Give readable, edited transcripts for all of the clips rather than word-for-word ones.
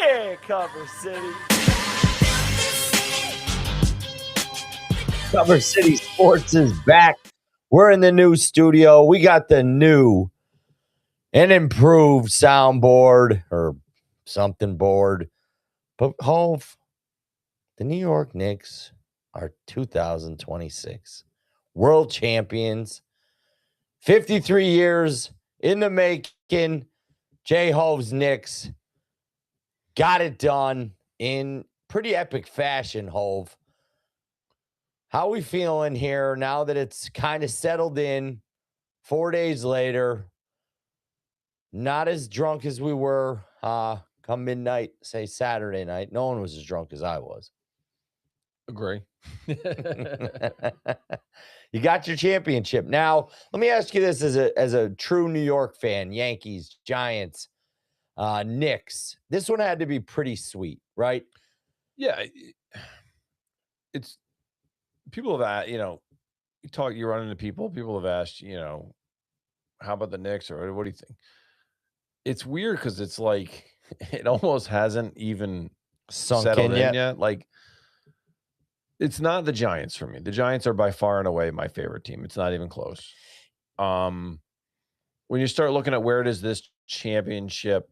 Yeah, Cover City. Cover City Sports is back. We're in the new studio. We got the new and improved soundboard or something board. But Hove, the New York Knicks are 2026 world champions. 53 years in the making. Jay Hove's Knicks got it done in pretty epic fashion, Hove. How we feeling here now that it's kind of settled in 4 days later? Not as drunk as we were come midnight, say Saturday night. No one was as drunk as I was. Agree. You got your championship. Now, let me ask you this as a true New York fan, Yankees, Giants, Knicks. This one had to be pretty sweet, right? Yeah. It's people have asked, you run into people have asked, how about the Knicks or what do you think? It's weird because it's like it almost hasn't even settled in yet. Like, it's not the Giants for me. The Giants are by far and away my favorite team. It's not even close. When you start looking at where does this championship,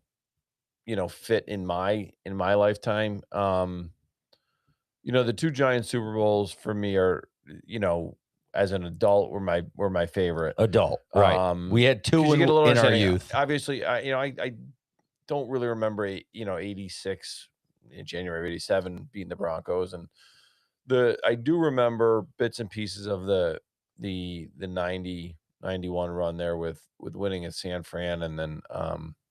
fit in my lifetime, the two Giants Super Bowls for me are, as an adult were my favorite. Adult, right? We had two in our youth. Obviously, I don't really remember, 86, January of 87 beating the Broncos, and I do remember bits and pieces of the 90, 91 run there with winning at San Fran and then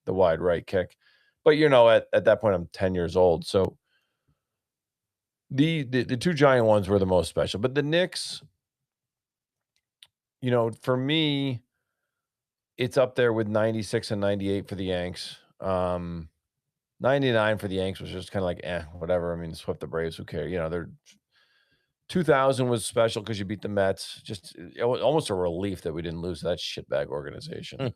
the wide right kick. But at that point I'm 10 years old, so the two Giant ones were the most special. But the Knicks, for me, it's up there with 96 and 98 for the Yanks. 99 for the Yanks was just kind of like, whatever. I mean, swept the Braves, who cares? They're 2000 was special because you beat the Mets. Just almost a relief that we didn't lose that shitbag organization.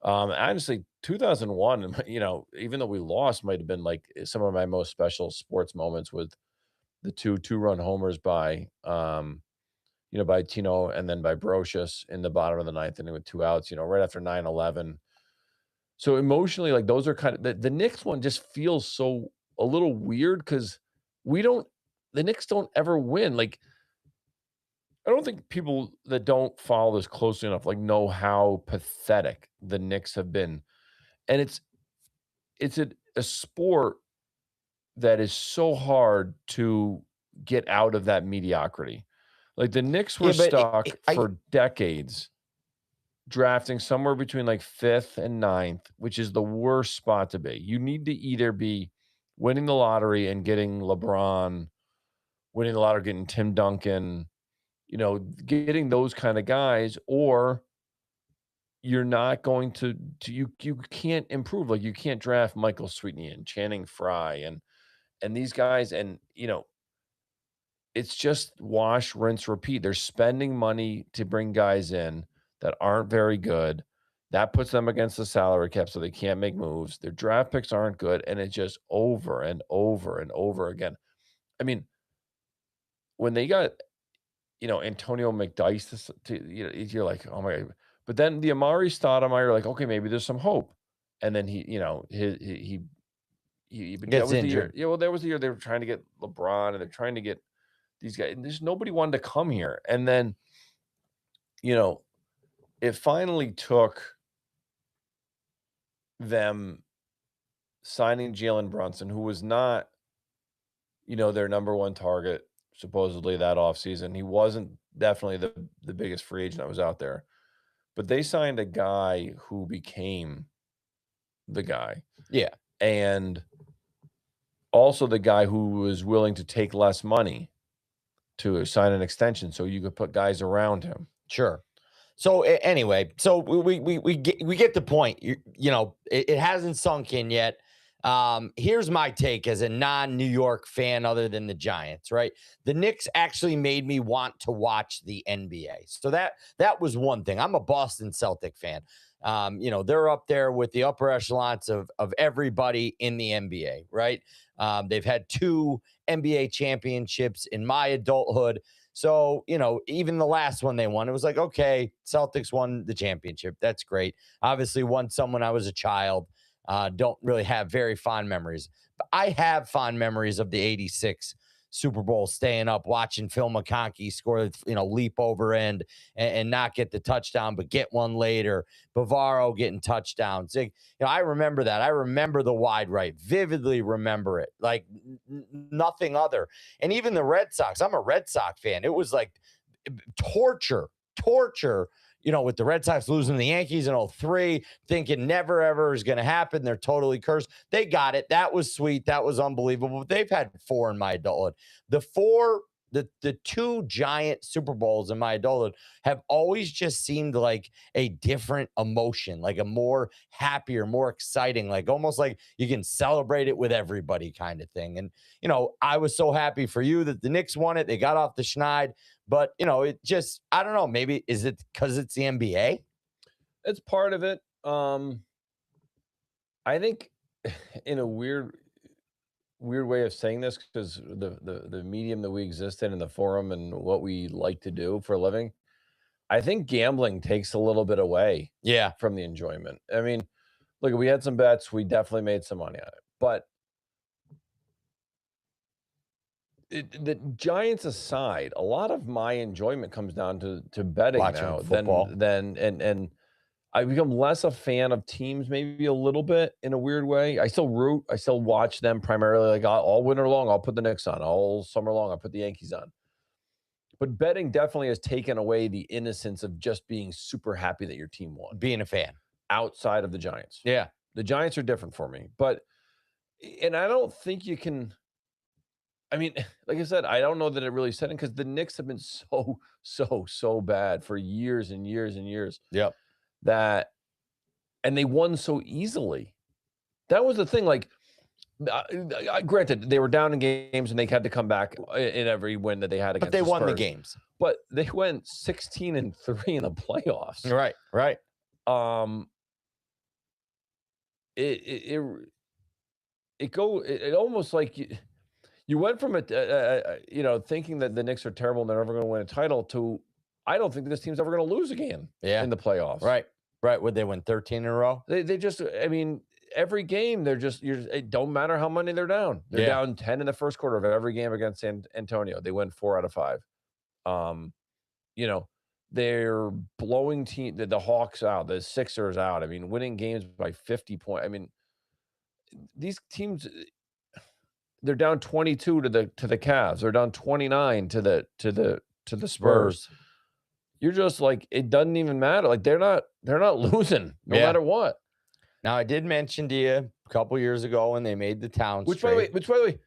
Honestly, 2001, even though we lost, might have been like some of my most special sports moments with the two-run homers by Tino and then by Brocious in the bottom of the ninth inning with 2 outs, right after 9/11. So emotionally, like those are kind of the Knicks one just feels so a little weird because the Knicks don't ever win. Like, I don't think people that don't follow this closely enough know how pathetic the Knicks have been. And it's a sport that is so hard to get out of that mediocrity. Like the Knicks were stuck for decades drafting somewhere between 5th and 9th, which is the worst spot to be. You need to either be winning the lottery and getting LeBron, winning the lottery, getting Tim Duncan, getting those kind of guys, or you're not going to you can't improve. Like you can't draft Michael Sweetney and Channing Frye and these guys, and it's just wash, rinse, repeat. They're spending money to bring guys in that aren't very good. That puts them against the salary cap so they can't make moves. Their draft picks aren't good, and it's just over and over and over again. I mean, when they got Antonio McDyess you're like, oh my God. But then the Amari Stoudemire, like, okay, maybe there's some hope. And then he gets injured. There was the year they were trying to get LeBron and they're trying to get these guys. And there's nobody wanted to come here. And then, it finally took them signing Jalen Brunson, who was not, their number one target, supposedly that offseason. He wasn't definitely the biggest free agent that was out there. But they signed a guy who became the guy. Yeah. And also the guy who was willing to take less money to sign an extension so you could put guys around him. Sure. So anyway, so we get the point. It hasn't sunk in yet. Here's my take as a non-New York fan other than the Giants, right? The Knicks actually made me want to watch the NBA. So that was one thing. I'm a Boston Celtic fan. They're up there with the upper echelons of everybody in the NBA, right? They've had 2 NBA championships in my adulthood. So, even the last one they won, it was like, okay, Celtics won the championship. That's great. Obviously, won someone I was a child. Don't really have very fond memories. But I have fond memories of the 86 Super Bowl, staying up, watching Phil McConkey score, leap over end and not get the touchdown, but get one later. Bavaro getting touchdowns. I remember that. I remember the wide right, vividly remember it, like nothing other. And even the Red Sox, I'm a Red Sox fan. It was like torture, with the Red Sox losing the Yankees in 2003, thinking never, ever is going to happen. They're totally cursed. They got it. That was sweet. That was unbelievable. But they've had 4 in my adulthood. The 2 giant Super Bowls in my adulthood have always just seemed like a different emotion, like a more happier, more exciting, like almost like you can celebrate it with everybody kind of thing. And, I was so happy for you that the Knicks won it. They got off the schneid. But, it just, I don't know, maybe is it because it's the NBA? It's part of it. I think in a weird way of saying this, because the medium that we exist in and the forum and what we like to do for a living, I think gambling takes a little bit away from the enjoyment. I mean, look, we had some bets. We definitely made some money on it. But the Giants aside, a lot of my enjoyment comes down to betting Watching now football. and I become less a fan of teams, maybe a little bit in a weird way. I still root. I still watch them primarily. Like all winter long, I'll put the Knicks on. All summer long, I'll put the Yankees on. But betting definitely has taken away the innocence of just being super happy that your team won. Being a fan. Outside of the Giants. Yeah. The Giants are different for me. And I don't think you can. I mean, like I said, I don't know that it really set in because the Knicks have been so bad for years and years and years. Yep. And they won so easily. That was the thing. Like, granted, they were down in games and they had to come back in every win that they had against. But they the won the Spurs. games. But they went 16-3 in the playoffs. Right. It almost like you went from thinking that the Knicks are terrible and they're never going to win a title to I don't think this team's ever going to lose again in the playoffs. Right. Would they win 13 in a row? They just, I mean, every game it don't matter how many they're down. They're down 10 in the first quarter of every game against San Antonio. They win 4 out of 5. They're blowing the Hawks out, the Sixers out. I mean, winning games by 50 points. I mean, these teams, they're down 22 to the Cavs. They're down 29 to the Spurs. You're just like, it doesn't even matter. Like they're not losing no matter what. Now I did mention to you a couple years ago when they made the Towns trade. Which by the way,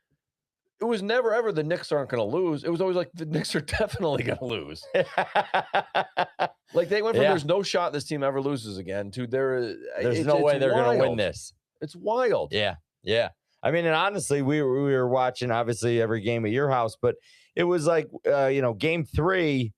it was never ever the Knicks aren't going to lose. It was always like the Knicks are definitely going to lose. Like they went from there's no shot this team ever loses again to there's no way they're going to win this. It's wild. Yeah. I mean, and honestly, we were watching obviously every game at your house, but it was like game 3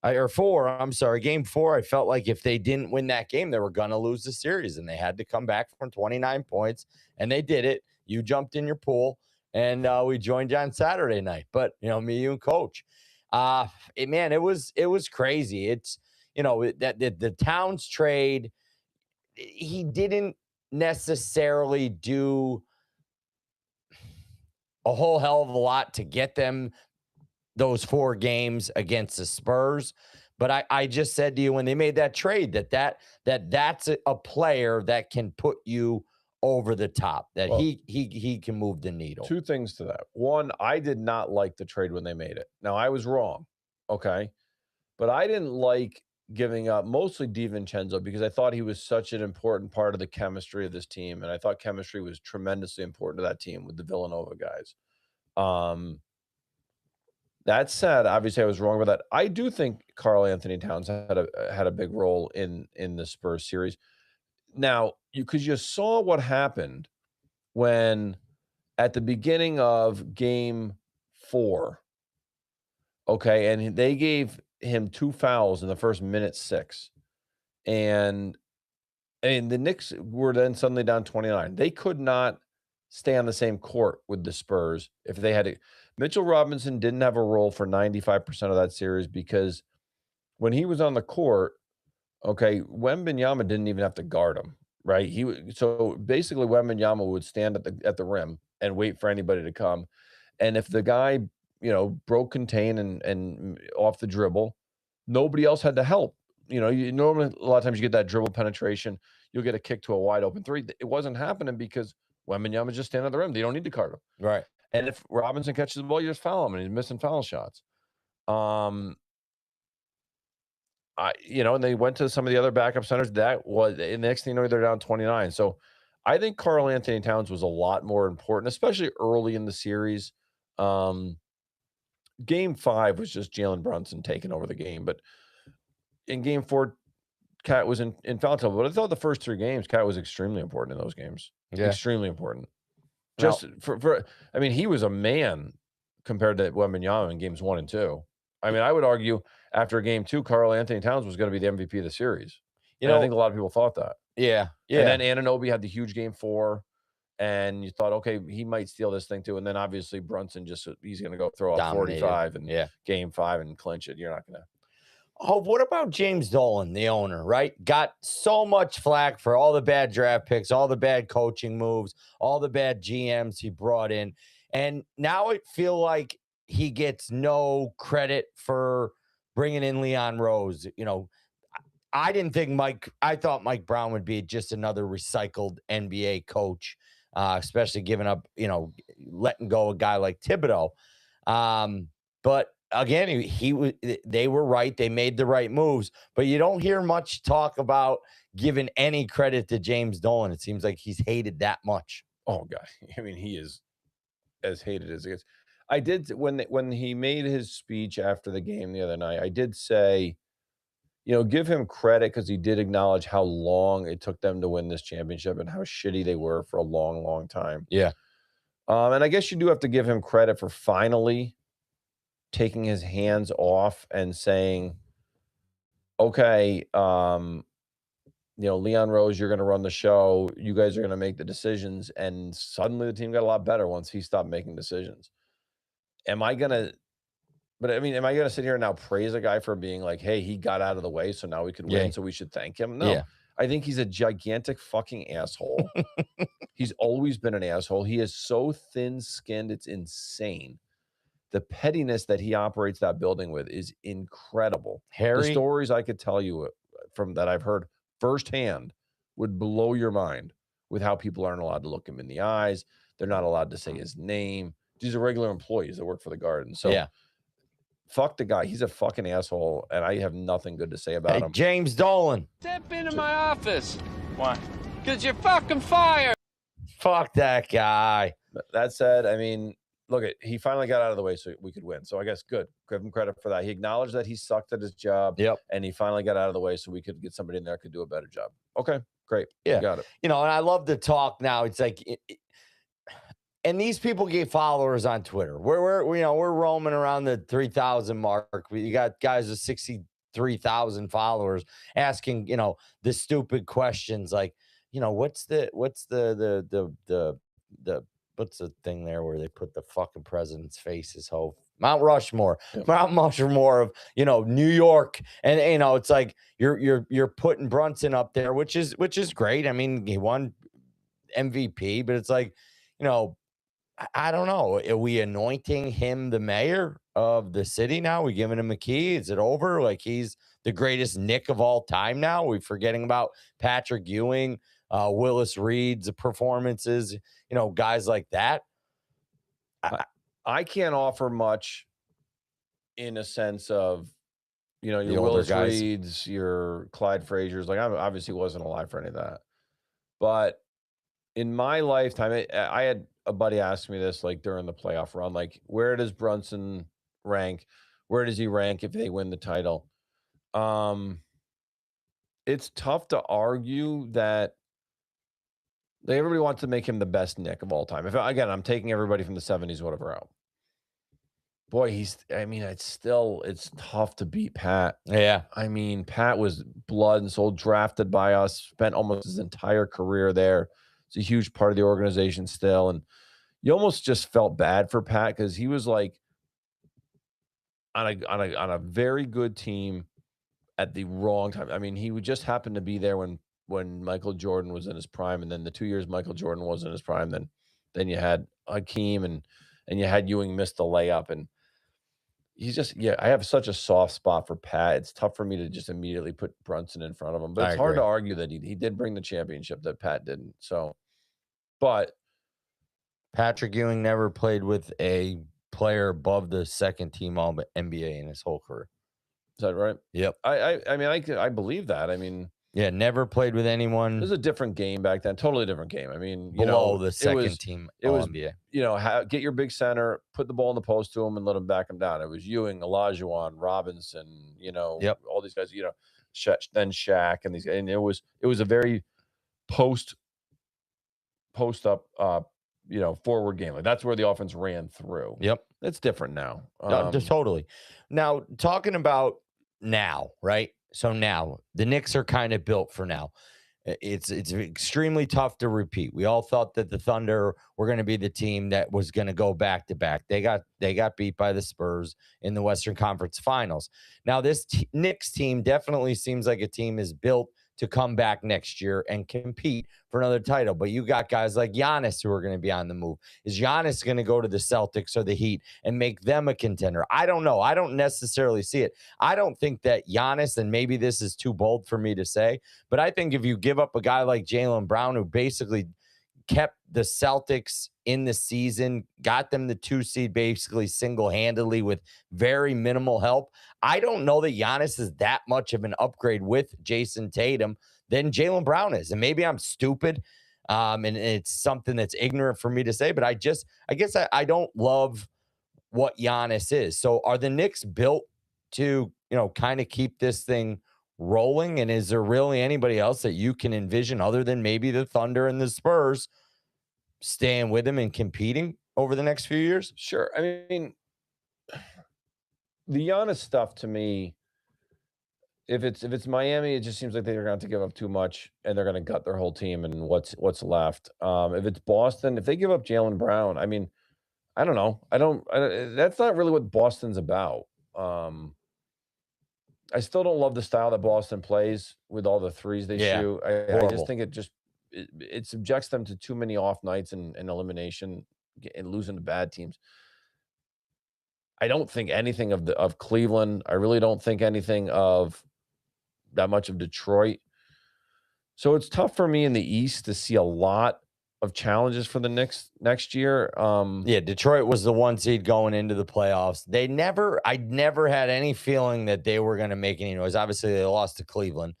or 4. I'm sorry, game 4. I felt like if they didn't win that game, they were going to lose the series, and they had to come back from 29 points, and they did it. You jumped in your pool. And we joined you on Saturday night, but me, you, and Coach. It was crazy. It's that the Towns trade, he didn't necessarily do a whole hell of a lot to get them those 4 games against the Spurs. But I just said to you when they made that trade that's a player that can put you over the top, that he can move the needle. 2 things to that. One, I did not like the trade when they made it. Now I was wrong. Okay. But I didn't like giving up mostly DiVincenzo because I thought he was such an important part of the chemistry of this team. And I thought chemistry was tremendously important to that team with the Villanova guys. That said, obviously I was wrong about that. I do think Karl-Anthony Towns had a big role in the Spurs series. Now, because you saw what happened when at the beginning of game 4, okay, and they gave him 2 fouls in the first minute 6. And I mean, the Knicks were then suddenly down 29. They could not stay on the same court with the Spurs if they had to. Mitchell Robinson didn't have a role for 95% of that series because when he was on the court, okay, Wembanyama didn't even have to guard him, right? So basically Wembanyama would stand at the rim and wait for anybody to come. And if the guy, broke contain and off the dribble, nobody else had to help. You normally a lot of times you get that dribble penetration, you'll get a kick to a wide open three. It wasn't happening because Wembanyama just stand at the rim. They don't need to guard him. Right. And if Robinson catches the ball, you just foul him and he's missing foul shots. And they went to some of the other backup centers. That was the next thing you know, they're down 29. So I think Karl Anthony Towns was a lot more important, especially early in the series. Game 5 was just Jalen Brunson taking over the game. But in game 4, Cat was in foul trouble. But I thought the first 3 games, Cat was extremely important in those games. Yeah. Extremely important. Just he was a man compared to Wembanyama in games 1 and 2. I mean, I would argue after game 2, Karl Anthony Towns was going to be the MVP of the series. I think a lot of people thought that. Yeah. And then Anunoby had the huge game 4, and you thought, okay, he might steal this thing too. And then obviously Brunson he's going to go throw up 45 in game 5 and clinch it. You're not going to. Oh, what about James Dolan, the owner, right? Got so much flack for all the bad draft picks, all the bad coaching moves, all the bad GMs he brought in. And now it feel like he gets no credit for bringing in Leon Rose. I didn't think I thought Mike Brown would be just another recycled NBA coach, especially giving up, letting go a guy like Thibodeau. But again, they were right. They made the right moves, but you don't hear much talk about giving any credit to James Dolan. It seems like he's hated that much. Oh God. I mean, he is as hated as it gets. I did when he made his speech after the game the other night, I did say, give him credit because he did acknowledge how long it took them to win this championship and how shitty they were for a long, long time. Yeah. And I guess you do have to give him credit for finally taking his hands off and saying, okay, Leon Rose, you're going to run the show. You guys are going to make the decisions. And suddenly the team got a lot better once he stopped making decisions. Am I going to sit here and now praise a guy for being like, hey, he got out of the way, so now we could win, so we should thank him? No. I think he's a gigantic fucking asshole. He's always been an asshole. He is so thin-skinned, it's insane. The pettiness that he operates that building with is incredible. The stories I could tell you from that I've heard firsthand would blow your mind with how people aren't allowed to look him in the eyes. They're not allowed to say his name. These are regular employees that work for the Garden. So fuck the guy. He's a fucking asshole, and I have nothing good to say about him. James Dolan. Step into my office. Why? Because you're fucking fired. Fuck that guy. That said, look, he finally got out of the way so we could win. So I guess good. Give him credit for that. He acknowledged that he sucked at his job. Yep. And he finally got out of the way so we could get somebody in there who could do a better job. Okay, great. Yeah. You got it. And I love the talk now. It's like, and these people get followers on Twitter. We're roaming around the 3,000 mark. You got guys with 63,000 followers asking, the stupid questions like, what's the thing there where they put the fucking president's faces? Mount Rushmore, Mount Rushmore of New York, and it's like you're putting Brunson up there, which is great. I mean, he won MVP, but it's like I don't know. Are we anointing him the mayor of the city now? Are we giving him a key? Is it over? Like he's the greatest Knick of all time now? Are we forgetting about Patrick Ewing, Willis Reed's performances? Guys like that. I can't offer much in a sense of, your Willis Reeds, your Clyde Frazier's. Like I obviously wasn't alive for any of that. But in my lifetime, I had a buddy ask me this like during the playoff run, like where does Brunson rank? Where does he rank if they win the title? It's tough to argue that everybody wants to make him the best Knick of all time. Again, I'm taking everybody from the 70s, whatever out. boy, it's tough to beat Pat. Yeah. I mean, Pat was blood and soul, drafted by us, spent almost his entire career there. It's a huge part of the organization still. And you almost just felt bad for Pat because he was like on a very good team at the wrong time. I mean, he would just happen to be there when Michael Jordan was in his prime, and then the 2 years Michael Jordan was in his prime, then you had Hakeem and you had Ewing miss the layup, and he's just I have such a soft spot for Pat. It's tough for me to just immediately put Brunson in front of him, but I it's hard to agree. argue that he did bring the championship that Pat didn't. So, but Patrick Ewing never played with a player above the second team All NBA in his whole career. is that right? Yep. I mean, I believe that. I mean, Yeah, never played with it anyone was a different game back then, totally different game. I mean, below the second was team it All was NBA. get your big center, put the ball in the post to him, and let him back him down. It was Ewing, Olajuwon, Robinson, Yep. all these guys, then Shaq and these, and it was a very post up, forward game. Like that's where the offense ran through. Yep. It's different now. Totally. Now, talking about now, right? So now the Knicks are kind of built for now. It's extremely tough to repeat. We all thought that the Thunder were going to be the team that was going to go back to back. They got beat by the Spurs in the Western Conference Finals. Now this Knicks team definitely seems like a team is built to come back next year and compete for another title. But you got guys like Giannis who are going to be on the move. Is Giannis going to go to the Celtics or the Heat and make them a contender? I don't know. I don't necessarily see it. I don't think that Giannis, and maybe this is too bold for me to say, but I think if you give up a guy like Jaylen Brown, who basically kept the Celtics in the season, got them the 2 seed basically single-handedly with very minimal help. I don't know that Giannis is that much of an upgrade with Jason Tatum than Jaylen Brown is. And maybe I'm stupid, and it's something that's ignorant for me to say, but I guess I don't love what Giannis is. So are the Knicks built to, kind of keep this thing rolling? And is there really anybody else that you can envision other than maybe the Thunder and the Spurs staying with them and competing over the next few years? Sure. I mean, the Giannis stuff to me, if it's Miami, it just seems like they're going to have to give up too much and they're going to gut their whole team and what's left. If it's Boston, if they give up Jaylen Brown, I mean, I don't know. That's not really what Boston's about. I still don't love the style that Boston plays with all the threes they shoot. I just think it subjects them to too many off nights and elimination and losing to bad teams. I don't think anything of Cleveland. I really don't think anything of that much of Detroit. So it's tough for me in the East to see a lot of challenges for the Knicks next year. Detroit was the 1 seed going into the playoffs. I never had any feeling that they were going to make any noise. Obviously, they lost to Cleveland,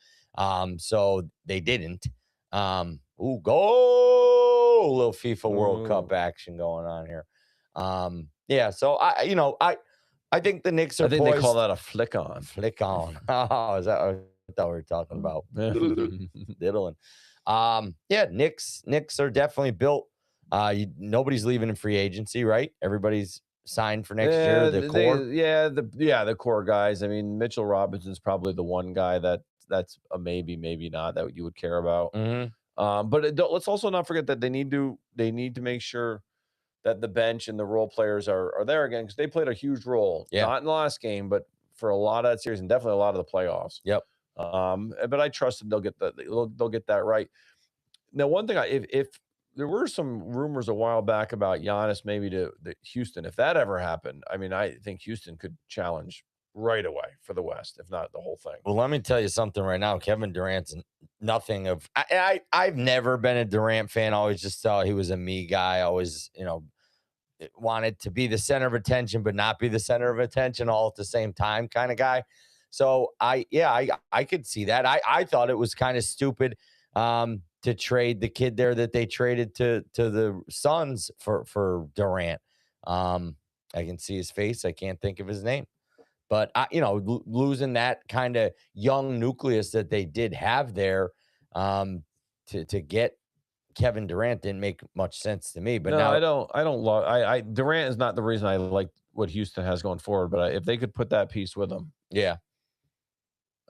so they didn't. Go! A little FIFA World Cup action going on here. So I think the Knicks are. I think they call that a flick on. Flick on. Oh, is that what I thought we were talking about? Diddling. Knicks are definitely built. Nobody's leaving in free agency, right? Everybody's signed for next year. The core, the core guys. I mean, Mitchell Robinson's probably the one guy that's a maybe not that you would care about. Mm-hmm. But let's also not forget that they need to make sure that the bench and the role players are there again, because they played a huge role. Yeah. Not in the last game, but for a lot of that series and definitely a lot of the playoffs. Yep. But I trust that they'll get that right. Now, one thing, if there were some rumors a while back about Giannis maybe to Houston, if that ever happened, I mean, I think Houston could challenge right away for the West, if not the whole thing. Well, let me tell you something right now. Kevin Durant's nothing of. I've never been a Durant fan. I always just thought he was a me guy. Always, wanted to be the center of attention, but not be the center of attention all at the same time kind of guy. So I could see that. I thought it was kind of stupid to trade the kid there that they traded to the Suns for Durant. I can see his face. I can't think of his name. But, losing that kind of young nucleus that they did have there to get Kevin Durant didn't make much sense to me. But no, now I don't love. Durant is not the reason I like what Houston has going forward. But if they could put that piece with them, yeah,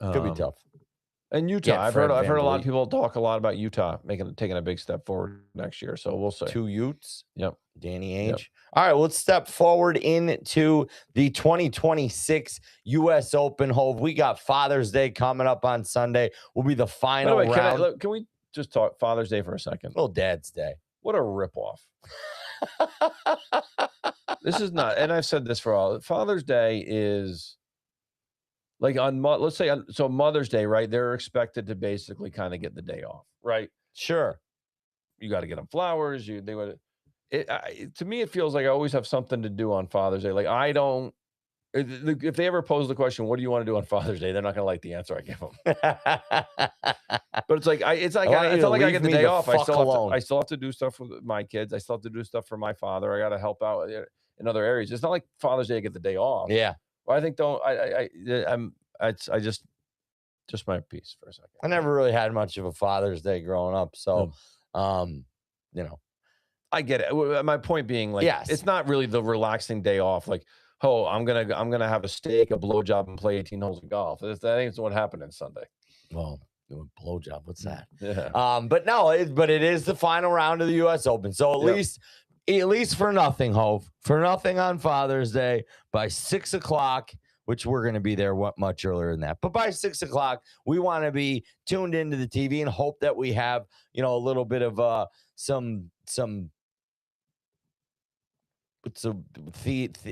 could be tough. And Utah, Yeah, I've Fred heard a lot of VanVleet. people talk a lot about Utah taking a big step forward next year. So we'll see. 2 Utes. Yep. Danny Ainge. Yep. All right, let's step forward into the 2026 U.S. Open. Hove, we got Father's Day coming up on Sunday. Will be the final By the way, round. can we just talk Father's Day for a second? Little Dad's Day. What a ripoff. This is not, and I've said this for all. Father's Day is like let's say, so Mother's Day, right? They're expected to basically kind of get the day off, right? Sure. You got to get them flowers. To me, it feels like I always have something to do on Father's Day. Like I don't, if they ever pose the question, what do you want to do on Father's Day? They're not going to like the answer I give them. But it's like, it's not like I get the day off. I still have to do stuff with my kids. I still have to do stuff for my father. I got to help out in other areas. It's not like Father's Day I get the day off. Yeah. Well, I think just my piece for a second. I never really had much of a Father's Day growing up. So, I get it. My point being, like, yes, it's not really the relaxing day off. Like, oh, I'm gonna have a steak, a blowjob, and play 18 holes of golf. That ain't what happened on Sunday. Well, blowjob, what's that? Yeah. But no, it is the final round of the U.S. Open. So at least for nothing, Hove, for nothing on Father's Day by 6 o'clock, which we're going to be there much earlier than that. But by 6 o'clock, we want to be tuned into the TV and hope that we have, a little bit of some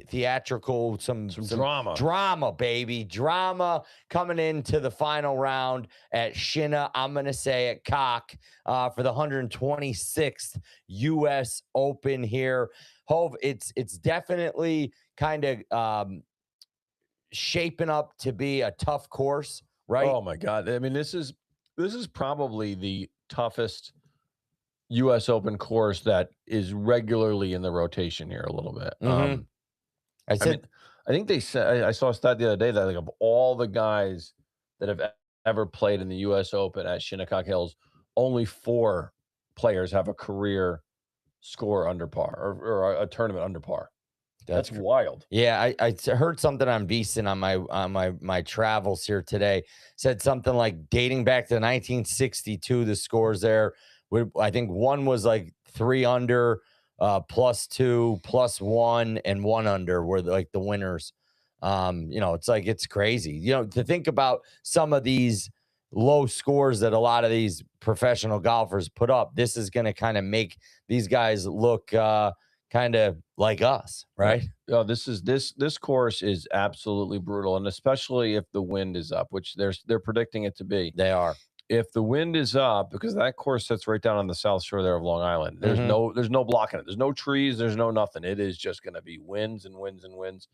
theatrical, some drama, baby. Drama coming into the final round at Shinna. I'm going to say at Cock for the 126th U.S. Open here. Hove, it's definitely kind of shaping up to be a tough course, right? Oh my God. I mean, this is probably the toughest U.S. Open course that is regularly in the rotation here a little bit. I think they said, I saw a stat the other day that like of all the guys that have ever played in the U.S. Open at Shinnecock Hills, only 4 players have a career score under par or a tournament under par. That's wild. Yeah, I heard something on VSiN on my travels here today. Said something like dating back to 1962, the scores there. I think one was like 3 under, +2, +1, and 1 under were like the winners. It's crazy. To think about some of these low scores that a lot of these professional golfers put up. This is going to kind of make these guys look kind of like us, right? Oh, this course is absolutely brutal, and especially if the wind is up, which they're predicting it to be. They are. If the wind is up, because that course sits right down on the south shore there of Long Island, there's no blocking it. There's no trees. There's no nothing. It is just going to be winds and winds and winds.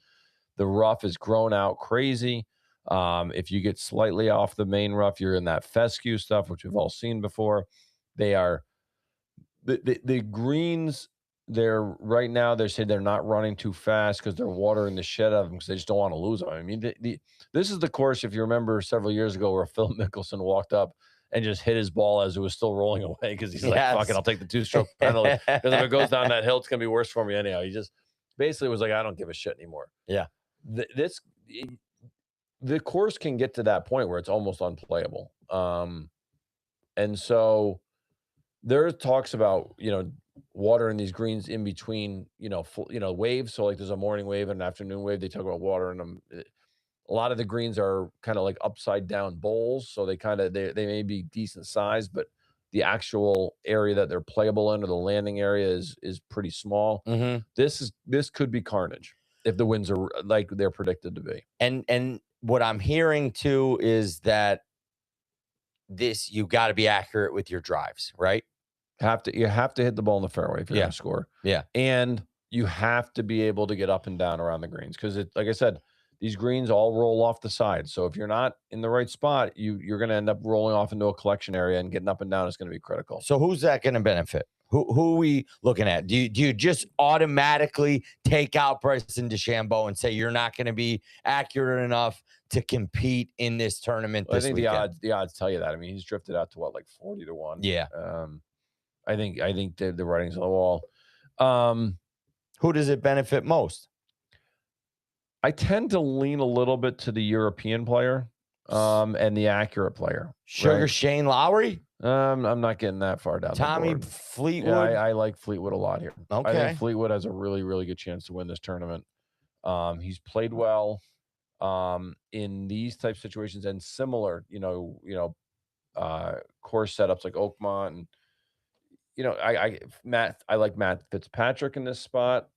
The rough is grown out crazy. If you get slightly off the main rough, you're in that fescue stuff, which we've all seen before. They are the greens. They're right now. They say they're not running too fast because they're watering the shit out of them because they just don't want to lose them. I mean, this is the course, if you remember several years ago, where Phil Mickelson walked up and just hit his ball as it was still rolling away because he's like, "Fuck it, I'll take the 2-stroke penalty because if it goes down that hill, it's gonna be worse for me anyhow." He just basically was like, "I don't give a shit anymore." Yeah, the course can get to that point where it's almost unplayable, and so there talks about water in these greens in between, waves. So like there's a morning wave and an afternoon wave. They talk about water in them. A lot of the greens are kind of like upside down bowls. So they may be decent size, but the actual area that they're playable in or the landing area is pretty small. Mm-hmm. This could be carnage if the winds are like they're predicted to be. And what I'm hearing too is that you got to be accurate with your drives, right? You have to hit the ball in the fairway if you're going to score. Yeah. And you have to be able to get up and down around the greens because like I said, these greens all roll off the side. So if you're not in the right spot, you're going to end up rolling off into a collection area, and getting up and down is going to be critical. So who's that going to benefit? Who are we looking at? Do you just automatically take out Bryson DeChambeau and say you're not going to be accurate enough to compete in this tournament? I think the odds tell you that. I mean, he's drifted out to what, like 40 to 1. Yeah. I think the writing's on the wall. Who does it benefit most? I tend to lean a little bit to the European player and the accurate player. Sugar right? Shane Lowry? I'm not getting that far down Tommy the board. Fleetwood? Yeah, I like Fleetwood a lot here. I Okay. think Fleetwood has a really, really good chance to win this tournament. He's played well in these type situations and similar, course setups like Oakmont and I like Matt Fitzpatrick in this spot.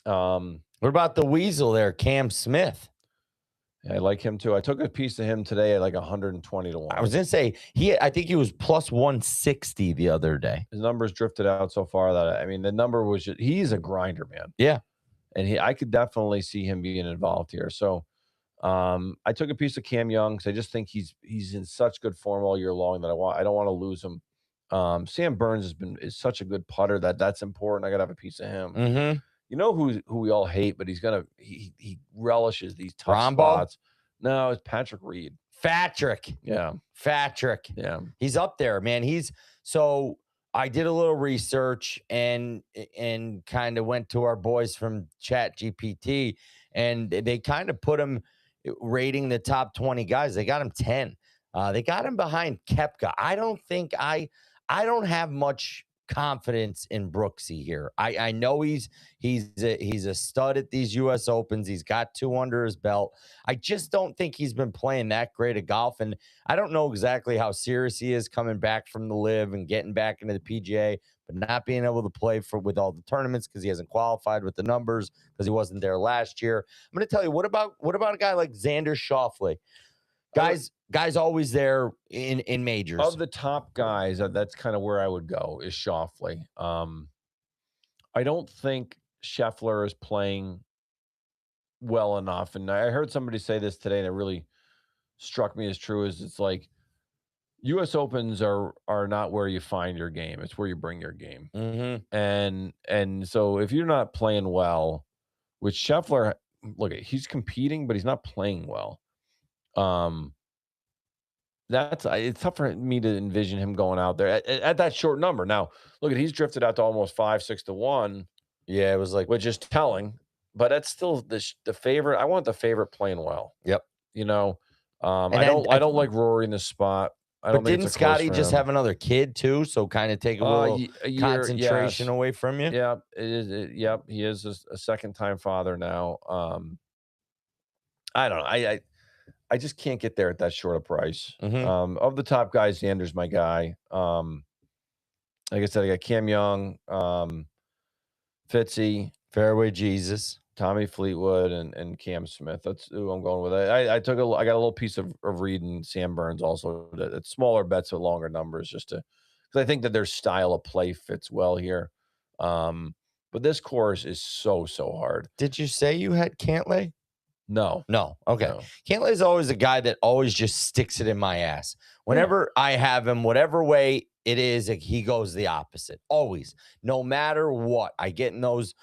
What about the weasel there, Cam Smith? I like him too. I took a piece of him today at like 120 to 1. I was gonna say I think he was plus 160 the other day. His numbers drifted out so far that the number was he's a grinder, man. Yeah. And I could definitely see him being involved here. So I took a piece of Cam Young because I just think he's in such good form all year long that I don't want to lose him. Sam Burns is such a good putter that's important. I gotta have a piece of him. Mm-hmm. You know who we all hate, but he relishes these tough Rombo? spots. No, it's Patrick Reed. Fatrick. Yeah. Fatrick. Yeah. He's up there, man. So I did a little research and kind of went to our boys from Chat GPT, and they kind of put him rating the top 20 guys. They got him 10. They got him behind Koepka. I don't have much confidence in Brooksy here. I know he's a stud at these U.S. Opens. He's got 2 under his belt. I just don't think he's been playing that great of golf, and I don't know exactly how serious he is coming back from the LIV and getting back into the PGA, but not being able to play with all the tournaments because he hasn't qualified with the numbers because he wasn't there last year. I'm going to tell you, what about a guy like Xander Schauffele? Guys always there in majors. Of the top guys, that's kind of where I would go is Schauffele. I don't think Scheffler is playing well enough. And I heard somebody say this today, and it really struck me as true, is it's like U.S. Opens are not where you find your game. It's where you bring your game. Mm-hmm. And so if you're not playing well, with Scheffler, look, he's competing, but he's not playing well. It's tough for me to envision him going out there at that short number. Now, look, he's drifted out to almost 5-6 to 1. Yeah, it was like, which is telling, but that's still the favorite. I want the favorite playing well. Yep. I don't like Rory in this spot. But didn't Scotty just have another kid too? So kind of take a little concentration away from you. Yeah, yep. He is a second-time father now. I don't know. I just can't get there at that short a price. Mm-hmm. Of the top guys, Xander's my guy. Like I said, I got Cam Young, Fitzy, Fairway Jesus, Tommy Fleetwood, and Cam Smith. That's who I'm going with. I got a little piece of Reed and Sam Burns also. It's smaller bets with longer numbers, because I think that their style of play fits well here. But this course is so hard. Did you say you had Cantlay? No. Okay. No. Cantlay is always a guy that always just sticks it in my ass. Whenever I have him, whatever way it is, he goes the opposite. Always. No matter what. I get in those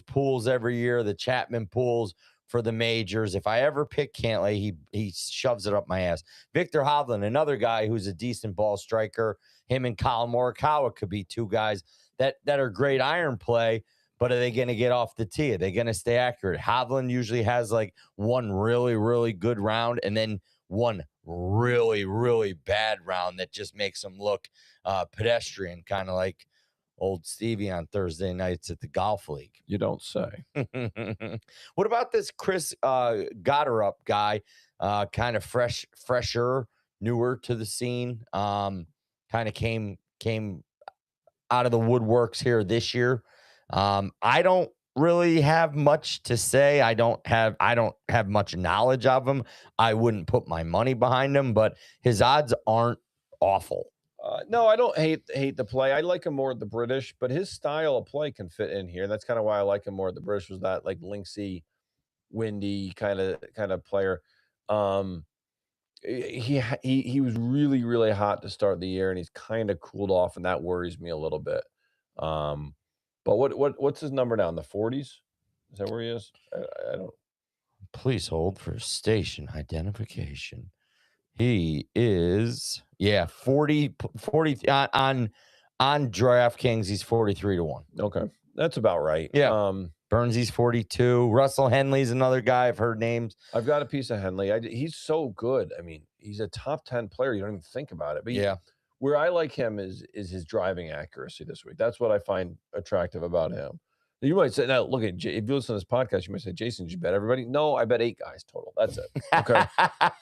pools every year, the Chapman pools for the majors. If I ever pick Cantlay, he shoves it up my ass. Victor Hovland, another guy who's a decent ball striker. Him and Colin Morikawa could be 2 guys that are great iron play. But are they going to get off the tee? Are they going to stay accurate? Hovland usually has like one really, really good round and then one really, really bad round that just makes him look pedestrian, kind of like old Stevie on Thursday nights at the golf league. You don't say. What about this Chris Gotterup guy? Kind of fresher, newer to the scene. Kind of came out of the woodworks here this year. I don't really have much to say. I don't have much knowledge of him. I wouldn't put my money behind him, but his odds aren't awful. No, I don't hate the play. I like him more at the British, but his style of play can fit in here. That's kind of why I like him more at the British, was that like linksy, windy kind of player. He was really, really hot to start the year, and he's kind of cooled off, and that worries me a little bit. But what's his number now? In the 40s? Is that where he is? I don't. Please hold for station identification. He is 40 on On DraftKings, he's 43-1. Okay, that's about right. Yeah. Burnsy's 42. Russell Henley's another guy I've heard names. I've got a piece of Henley. He's so good. I mean, he's a top 10 player. You don't even think about it. But where I like him is his driving accuracy this week. That's what I find attractive about him. You might say, now look at if you listen to this podcast, you might say, Jason, did you bet everybody? No, I bet 8 guys total. That's it. Okay.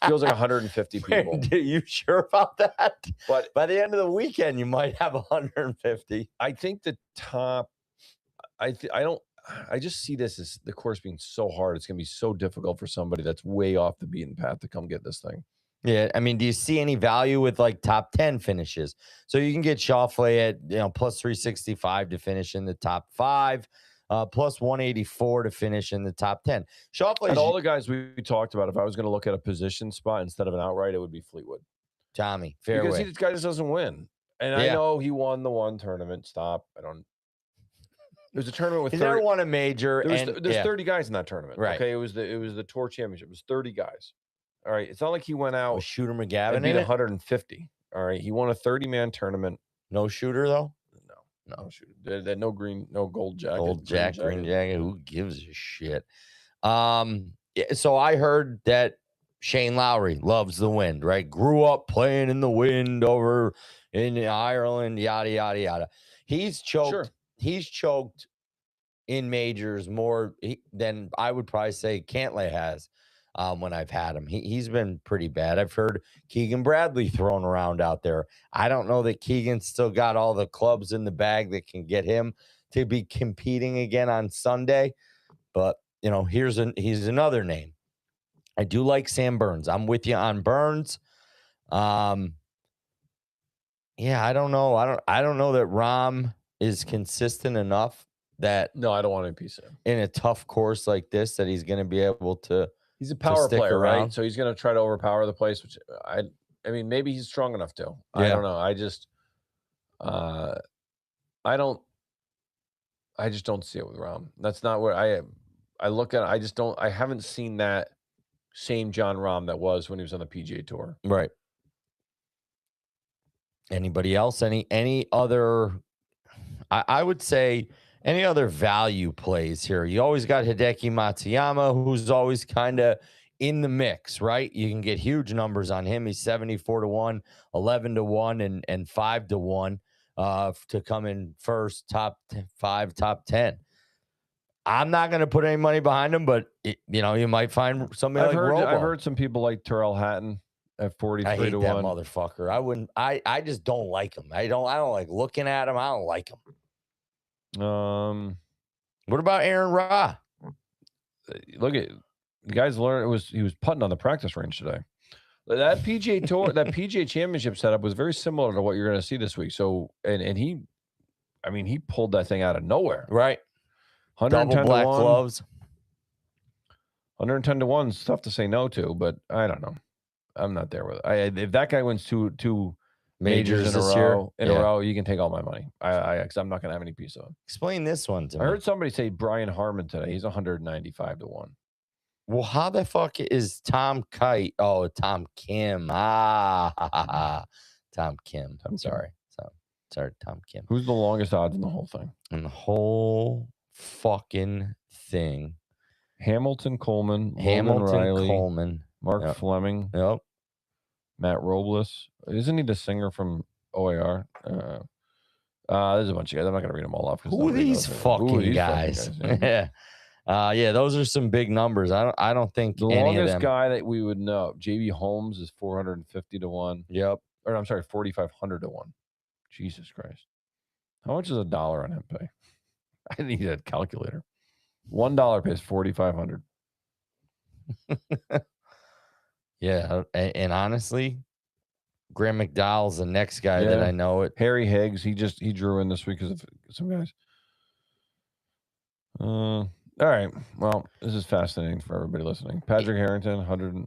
Feels like 150 people. Are you sure about that? But by the end of the weekend, you might have 150. I think the top, I just see this as the course being so hard. It's going to be so difficult for somebody that's way off the beaten path to come get this thing. Yeah, I mean, do you see any value with like top 10 finishes? So you can get Schauffele at plus 365 to finish in the top 5, plus 184 to finish in the top 10. Schauffele and all the guys we talked about. If I was going to look at a position spot instead of an outright, it would be Fleetwood. Tommy, fairway. Because this guy just doesn't win, and I know he won the one tournament. Stop. There's a tournament with 30. Never won a major. There's 30 guys in that tournament. Right. Okay. It was the Tour Championship. It was 30 guys. All right. It's not like he went out. Was Shooter McGavin and beat 150. All right. He won a 30-man tournament. No Shooter though. No Shooter. That no gold jacket. Green jacket. Who gives a shit? So I heard that Shane Lowry loves the wind. Right. Grew up playing in the wind over in Ireland. Yada yada yada. He's choked. Sure. He's choked in majors more than I would probably say Cantlay has when I've had him. He's been pretty bad. I've heard Keegan Bradley thrown around out there. I don't know that Keegan's still got all the clubs in the bag that can get him to be competing again on Sunday. But, he's another name. I do like Sam Burns. I'm with you on Burns. I don't know. I don't know that Rahm is consistent enough that no, I don't want any piece of him in a tough course like this that he's going to be able to. He's a power player, right? So he's going to try to overpower the place, which I mean, maybe he's strong enough to. I don't know. I just don't see it with Rahm. That's not where I look at it. I haven't seen that same John Rahm that was when he was on the PGA Tour. Right. Anybody else? Any other? I would say any other value plays here. You always got Hideki Matsuyama, who's always kind of in the mix, right? You can get huge numbers on him. He's 74-1, 11-1, and 5-1 to come in first, top 5, top 10. I'm not going to put any money behind him, but you might find somebody like Robo. I've heard some people like Terrell Hatton at 43-1. I hate that motherfucker. I wouldn't. I just don't like him. I don't like looking at him. I don't like him. What about Aaron Ra? Look at the guys learned he was putting on the practice range today. That PGA Tour, that PGA Championship setup was very similar to what you're going to see this week. So and he pulled that thing out of nowhere. Right. 110 Double black to 1, gloves. 110-1 is tough to say no to, but I don't know. I'm not there with it. If that guy wins two majors in a row, you can take all my money. Because I'm not going to have any piece of him. Explain this one to me. I heard somebody say Brian Harmon today. He's 195-1. Well, how the fuck is Tom Kite? Oh, Tom Kim. Tom Kim. I'm sorry. Sorry, Tom Kim. Who's the longest odds in the whole thing? In the whole fucking thing. Hamilton Coleman. Riley, Coleman. Mark Fleming. Yep. Matt Robles. Isn't he the singer from OAR? There's a bunch of guys. I'm not going to read them all off. Who are these fucking guys? Yeah, those are some big numbers. I don't think the any longest of them. guy that we would know, JB Holmes, is 450-1. Yep. Or I'm sorry, 4,500-1. Jesus Christ. How much does $1 on him pay? I need a calculator. $1 pays 4,500. Yeah, and honestly, Graham McDowell's the next guy that I know. Harry Higgs, he drew in this week because of some guys. All right. Well, this is fascinating for everybody listening. Patrick Harrington, 100.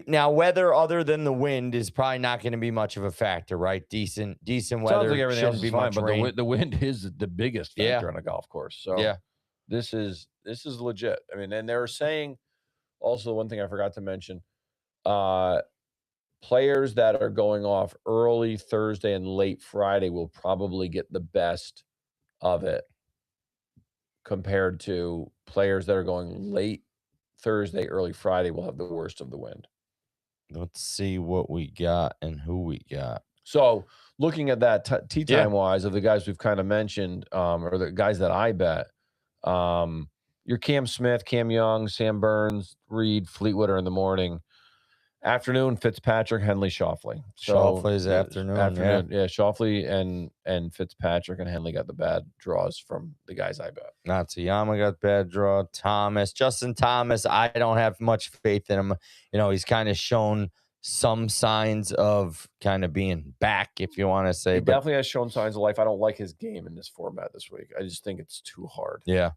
Now weather other than the wind is probably not going to be much of a factor, right? Decent weather. Sounds like everything else is fine, but rain. the wind is the biggest factor on a golf course. So this is legit. I mean, and they were saying also one thing I forgot to mention. players that are going off early Thursday and late Friday will probably get the best of it compared to players that are going late Thursday, early Friday will have the worst of the wind. Let's see what we got and who we got. So looking at that tee time wise of the guys we've kind of mentioned, or the guys that I bet, your Cam Smith, Cam Young, Sam Burns, Reed, Fleetwood are in the morning. Afternoon, Fitzpatrick, Henley, Schauffele. So Schauffele's afternoon. Yeah, Schauffele and Fitzpatrick and Henley got the bad draws from the guys I bet. Matsuyama got bad draw. Justin Thomas, I don't have much faith in him. You know, he's kind of shown some signs of kind of being back, if you want to say. He definitely has shown signs of life. I don't like his game in this format this week. I just think it's too hard. Yeah.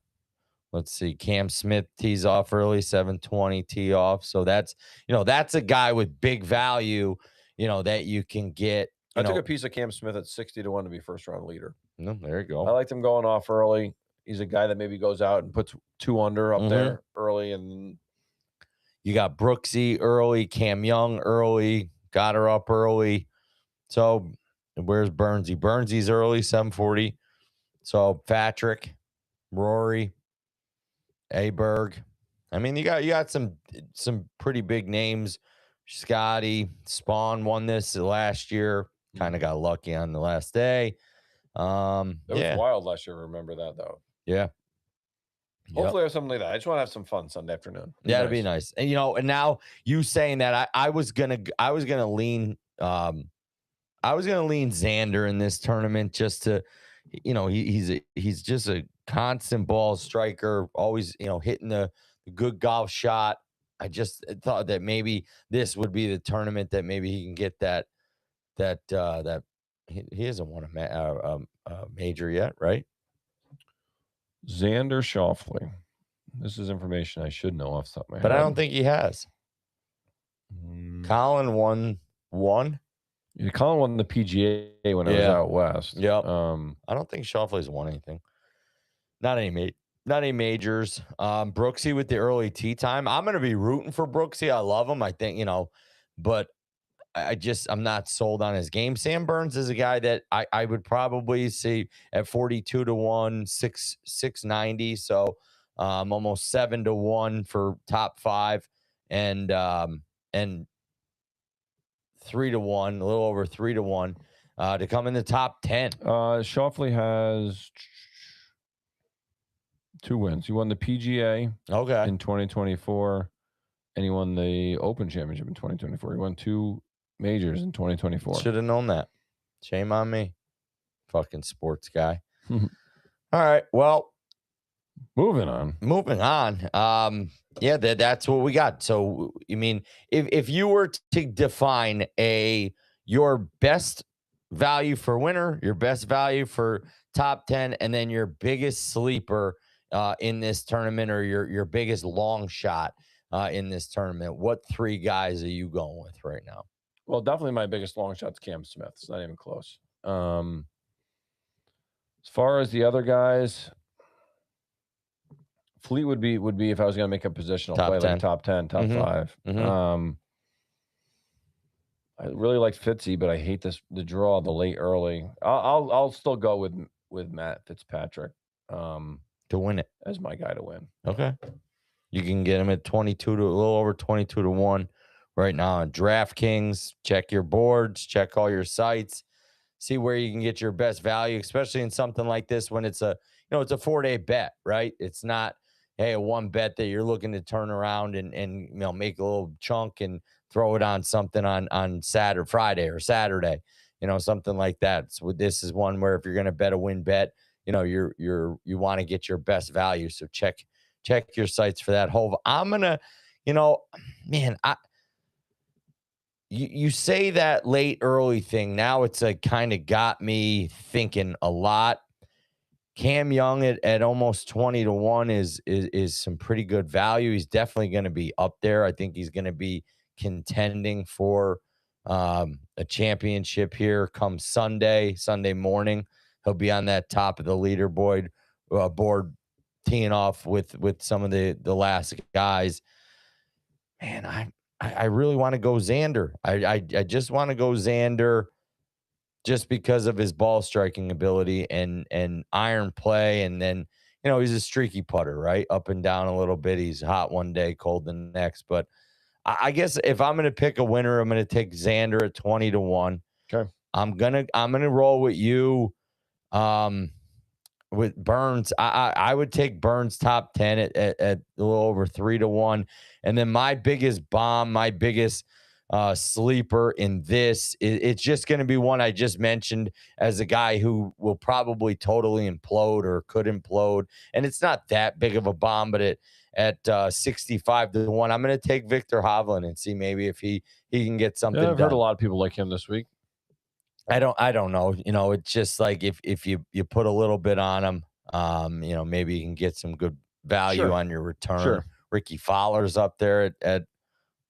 Let's see. Cam Smith tees off early, 7:20 tee off. So that's, you know, that's a guy with big value, you know, that you can get. I took a piece of Cam Smith at 60-1 to be first round leader. No, there you go. I liked him going off early. He's a guy that maybe goes out and puts 2 under up there early. And you got Brooksy early, Cam Young early, got her up early. So where's Burnsy? Burnsy's early, 7:40. So Patrick, Rory, Aberg. I mean, you got some pretty big names. Scotty, Spawn won this last year. Kind of got lucky on the last day. That was wild last year. Remember that though. Yeah. Hopefully I have something like that. I just want to have some fun Sunday afternoon. It'd be nice. And you know, and now you saying that I was gonna lean Xander in this tournament just to, you know, he's just a constant ball striker, always, you know, hitting the good golf shot. I just thought that maybe this would be the tournament that maybe he can get that he hasn't won a major yet, right? Xander Schauffele. This is information I should know off the top of my head. But I don't think he has. Colin won one. Yeah, Colin won the PGA when it was out west. Yep. I don't think Schauffele's won anything. Not any majors. Brooksy with the early tee time. I'm going to be rooting for Brooksy. I love him. I think, you know, but I'm not sold on his game. Sam Burns is a guy that I would probably see at 42-1, 690. So almost 7-1 for top 5 and 3-1, a little over 3-1 to come in the top 10. Schauffele has 2 wins. He won the PGA in 2024, and he won the Open Championship in 2024. He won 2 majors in 2024. Should have known that. Shame on me. Fucking sports guy. All right. Well, moving on. Yeah, that's what we got. So, I mean, if you were to define your best value for winner, your best value for top 10, and then your biggest sleeper in this tournament, or your biggest long shot in this tournament, what 3 guys are you going with right now? Well, definitely my biggest long shot is Cam Smith. It's not even close. As far as the other guys, Fleet would be if I was going to make a positional play, like top 10, top 5. I really like Fitzy, but I hate the draw, the late early. I'll still go with Matt Fitzpatrick to win it as my guy to win. Okay, you can get him at 22 to a little over 22-1 right now on DraftKings. Check your boards, check all your sites, see where you can get your best value, especially in something like this when it's a 4-day bet, right? It's not a one bet that you're looking to turn around and you know, make a little chunk and throw it on something on Friday or Saturday, you know, something like that. So this is one where if you're going to bet a win bet, you know, you want to get your best value. So check your sites for that. Hove, I'm gonna, you know, man, you say that late early thing. Now it's kind of got me thinking a lot. Cam Young at almost 20-1 is some pretty good value. He's definitely going to be up there. I think he's going to be contending for a championship here come Sunday morning. He'll be on that top of the leaderboard board, teeing off with some of the last guys. Man, I really want to go Xander. I just want to go Xander just because of his ball striking ability and iron play. And then, he's a streaky putter, right? Up and down a little bit. He's hot one day, cold the next. But I guess if I'm going to pick a winner, I'm going to take Xander at 20-1. Okay. I'm gonna roll with you. With Burns, I would take Burns top 10 at a little over 3-1. And then my biggest bomb, my biggest sleeper in this, it's just going to be one I just mentioned as a guy who will probably totally implode or could implode. And it's not that big of a bomb, but at 65-1, I'm going to take Victor Hovland and see maybe if he can get something I've done. heard a lot of people like him this week. I don't know. It's just like if you put a little bit on him, maybe you can get some good value on your return. Sure. Ricky Fowler's up there at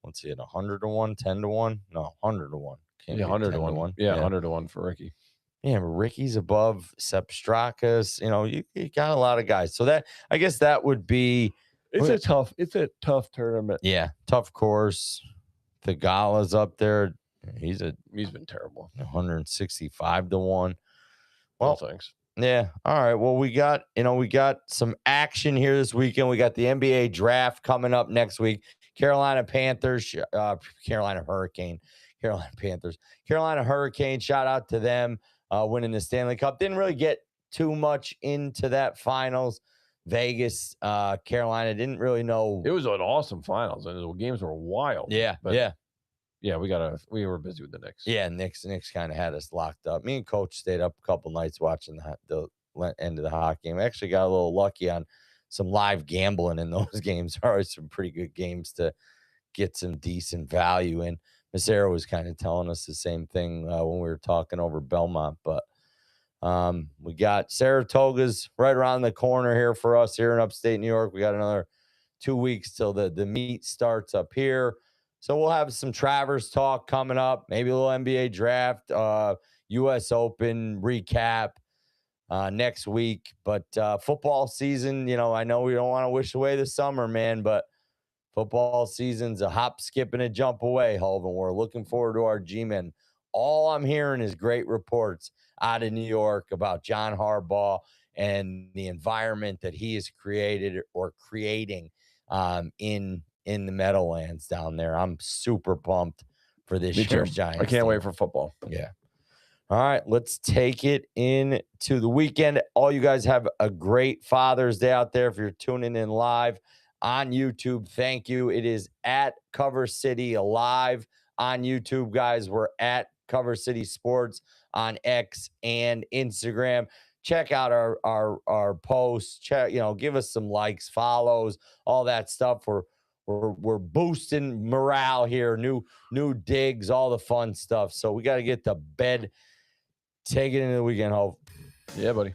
let's see, at 100-1, 10-1, no, 100-1. Yeah, 100-1. Yeah, 100-1 for Ricky. Yeah, Ricky's above Sepp Straka's. You got a lot of guys. So that, I guess that would be. It's a tough tournament. Yeah, tough course. Thigala's up there. He's been terrible. 165-1. Well, thanks. Yeah. All right. Well, we got some action here this weekend. We got the NBA draft coming up next week. Carolina Panthers, Carolina Hurricane, Carolina Panthers, Carolina Hurricane. Shout out to them winning the Stanley Cup. Didn't really get too much into that finals. Vegas, Carolina didn't really know. It was an awesome finals, and the games were wild. Yeah. Yeah, we were busy with the Knicks. Yeah, Knicks kind of had us locked up. Me and Coach stayed up a couple nights watching the end of the hockey game. We actually got a little lucky on some live gambling in those games. Always some pretty good games to get some decent value in. Massaro was kind of telling us the same thing when we were talking over Belmont. But we got Saratoga's right around the corner here for us here in upstate New York. We got another 2 weeks till the meet starts up here. So we'll have some Travers talk coming up, maybe a little NBA draft, U.S. Open recap next week. But football season, I know we don't want to wish away the summer, man, but football season's a hop, skip, and a jump away, Holvin. We're looking forward to our G-Men. All I'm hearing is great reports out of New York about John Harbaugh and the environment that he has created or creating in the Meadowlands down there. I'm super pumped for this year's Giants. I can't wait for football. Yeah. All right, let's take it into the weekend. All you guys have a great Father's Day out there. If you're tuning in live on YouTube, thank you. It is at Cover City Alive on YouTube, guys. We're at Cover City Sports on X and Instagram. Check out our posts. Check, give us some likes, follows, all that stuff. We're boosting morale here, new digs, all the fun stuff. So we got to get to bed. Take it into the weekend, Hope. Yeah, buddy.